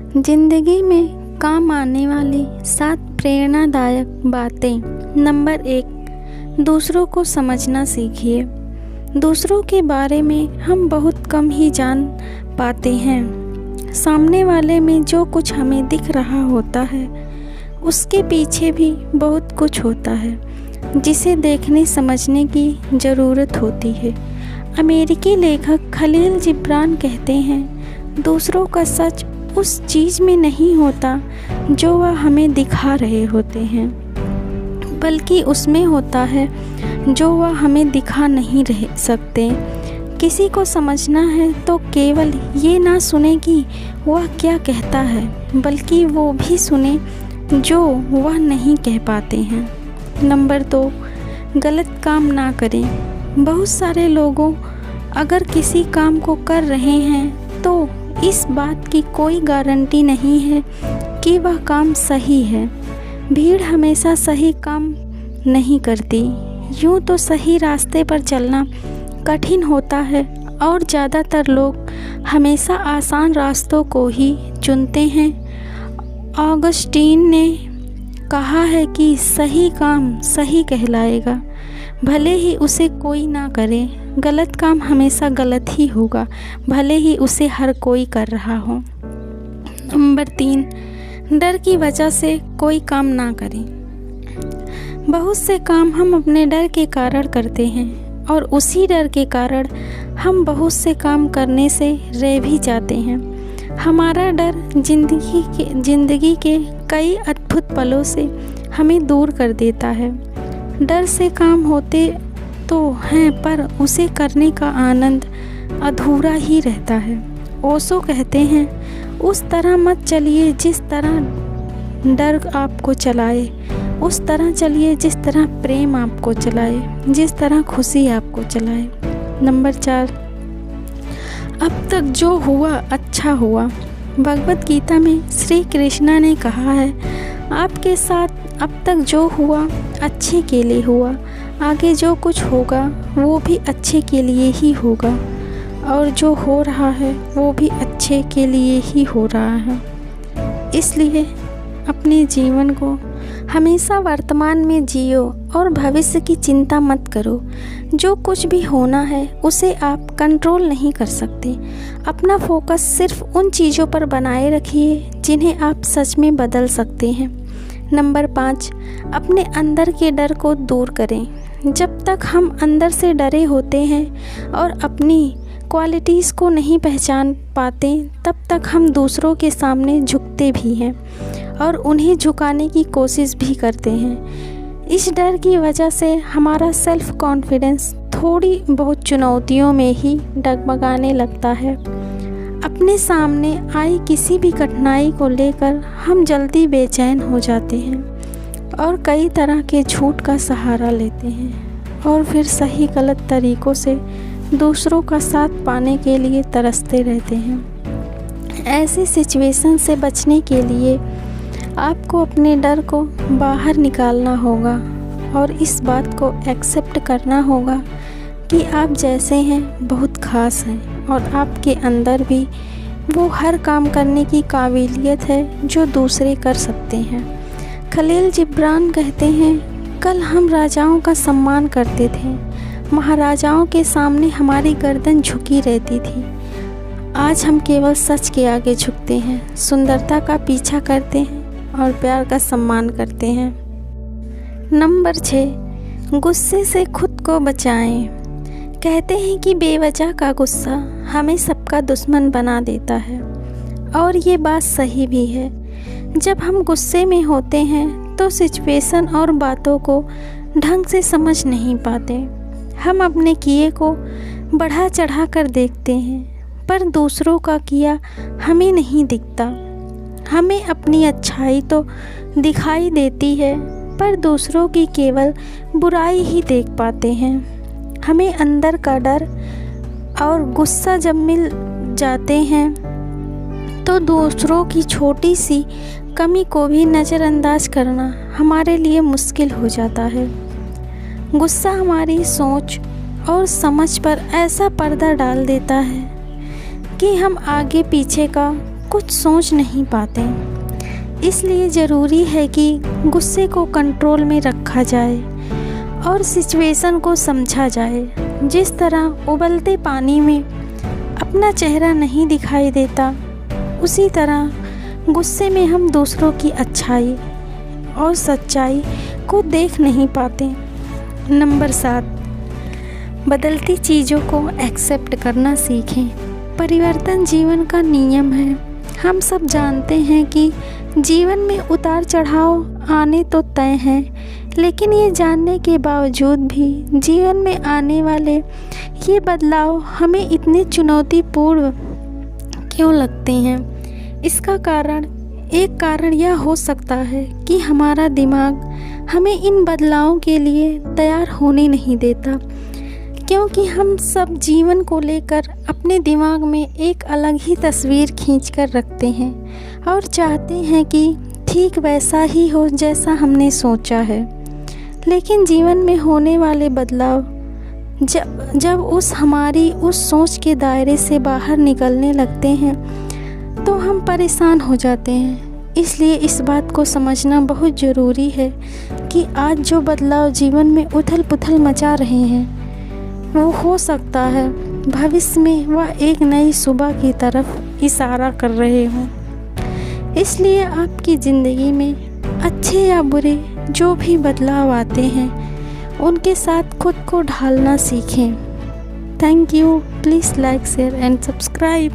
जिंदगी में काम आने वाली 7 प्रेरणादायक बातें। नंबर 1, दूसरों को समझना सीखिए। दूसरों के बारे में हम बहुत कम ही जान पाते हैं। सामने वाले में जो कुछ हमें दिख रहा होता है उसके पीछे भी बहुत कुछ होता है जिसे देखने समझने की ज़रूरत होती है। अमेरिकी लेखक खलील जिब्रान कहते हैं, दूसरों का सच उस चीज़ में नहीं होता जो वह हमें दिखा रहे होते हैं, बल्कि उसमें होता है जो वह हमें दिखा नहीं रह सकते। किसी को समझना है तो केवल ये ना सुने कि वह क्या कहता है, बल्कि वो भी सुने जो वह नहीं कह पाते हैं। नंबर 2, गलत काम ना करें। बहुत सारे लोगों अगर किसी काम को कर रहे हैं तो इस बात की कोई गारंटी नहीं है कि वह काम सही है। भीड़ हमेशा सही काम नहीं करती। यूँ तो सही रास्ते पर चलना कठिन होता है और ज़्यादातर लोग हमेशा आसान रास्तों को ही चुनते हैं। ऑगस्टीन ने कहा है कि सही काम सही कहलाएगा, भले ही उसे कोई ना करे। गलत काम हमेशा गलत ही होगा, भले ही उसे हर कोई कर रहा हो। नंबर 3, डर की वजह से कोई काम ना करें। बहुत से काम हम अपने डर के कारण करते हैं और उसी डर के कारण हम बहुत से काम करने से रह भी जाते हैं। हमारा डर जिंदगी के कई अद्भुत पलों से हमें दूर कर देता है। डर से काम होते तो हैं पर उसे करने का आनंद अधूरा ही रहता है। ओशो कहते हैं, उस तरह मत चलिए जिस तरह डर आपको चलाए, उस तरह चलिए जिस तरह प्रेम आपको चलाए, जिस तरह खुशी आपको चलाए। नंबर 4, अब तक जो हुआ अच्छा हुआ। भगवत गीता में श्री कृष्णा ने कहा है, आपके साथ अब तक जो हुआ अच्छे के लिए हुआ, आगे जो कुछ होगा वो भी अच्छे के लिए ही होगा, और जो हो रहा है वो भी अच्छे के लिए ही हो रहा है। इसलिए अपने जीवन को हमेशा वर्तमान में जियो और भविष्य की चिंता मत करो। जो कुछ भी होना है उसे आप कंट्रोल नहीं कर सकते। अपना फोकस सिर्फ उन चीज़ों पर बनाए रखिए जिन्हें आप सच में बदल सकते हैं। नंबर 5, अपने अंदर के डर को दूर करें। जब तक हम अंदर से डरे होते हैं और अपनी क्वालिटीज़ को नहीं पहचान पाते, तब तक हम दूसरों के सामने झुकते भी हैं और उन्हें झुकाने की कोशिश भी करते हैं। इस डर की वजह से हमारा सेल्फ कॉन्फिडेंस थोड़ी बहुत चुनौतियों में ही डगमगाने लगता है। अपने सामने आई किसी भी कठिनाई को लेकर हम जल्दी बेचैन हो जाते हैं और कई तरह के झूठ का सहारा लेते हैं और फिर सही गलत तरीक़ों से दूसरों का साथ पाने के लिए तरसते रहते हैं। ऐसी सिचुएशन से बचने के लिए आपको अपने डर को बाहर निकालना होगा और इस बात को एक्सेप्ट करना होगा कि आप जैसे हैं बहुत ख़ास हैं और आपके अंदर भी वो हर काम करने की काबिलियत है जो दूसरे कर सकते हैं। खलील जिब्रान कहते हैं, कल हम राजाओं का सम्मान करते थे, महाराजाओं के सामने हमारी गर्दन झुकी रहती थी। आज हम केवल सच के आगे झुकते हैं, सुंदरता का पीछा करते हैं और प्यार का सम्मान करते हैं। नंबर 6, गुस्से से खुद को बचाएं। कहते हैं कि बेवजह का गुस्सा हमें सबका दुश्मन बना देता है और ये बात सही भी है। जब हम गुस्से में होते हैं तो सिचुएशन और बातों को ढंग से समझ नहीं पाते। हम अपने किए को बढ़ा चढ़ा कर देखते हैं पर दूसरों का किया हमें नहीं दिखता। हमें अपनी अच्छाई तो दिखाई देती है पर दूसरों की केवल बुराई ही देख पाते हैं। हमें अंदर का डर और गुस्सा जब मिल जाते हैं तो दूसरों की छोटी सी कमी को भी नज़रअंदाज करना हमारे लिए मुश्किल हो जाता है। गुस्सा हमारी सोच और समझ पर ऐसा पर्दा डाल देता है कि हम आगे पीछे का कुछ सोच नहीं पाते। इसलिए ज़रूरी है कि गुस्से को कंट्रोल में रखा जाए और सिचुएशन को समझा जाए। जिस तरह उबलते पानी में अपना चेहरा नहीं दिखाई देता, उसी तरह गुस्से में हम दूसरों की अच्छाई और सच्चाई को देख नहीं पाते। नंबर 7, बदलती चीज़ों को एक्सेप्ट करना सीखें। परिवर्तन जीवन का नियम है। हम सब जानते हैं कि जीवन में उतार चढ़ाव आने तो तय हैं, लेकिन ये जानने के बावजूद भी जीवन में आने वाले ये बदलाव हमें इतने चुनौतीपूर्ण क्यों लगते हैं? इसका एक कारण यह हो सकता है कि हमारा दिमाग हमें इन बदलावों के लिए तैयार होने नहीं देता, क्योंकि हम सब जीवन को लेकर अपने दिमाग में एक अलग ही तस्वीर खींच कर रखते हैं और चाहते हैं कि ठीक वैसा ही हो जैसा हमने सोचा है। लेकिन जीवन में होने वाले बदलाव जब हमारी उस सोच के दायरे से बाहर निकलने लगते हैं तो हम परेशान हो जाते हैं। इसलिए इस बात को समझना बहुत ज़रूरी है कि आज जो बदलाव जीवन में उथल पुथल मचा रहे हैं, वो हो सकता है भविष्य में वह एक नई सुबह की तरफ इशारा कर रहे हों। इसलिए आपकी ज़िंदगी में अच्छे या बुरे जो भी बदलाव आते हैं, उनके साथ खुद को ढालना सीखें। Thank you. Please like, share and subscribe.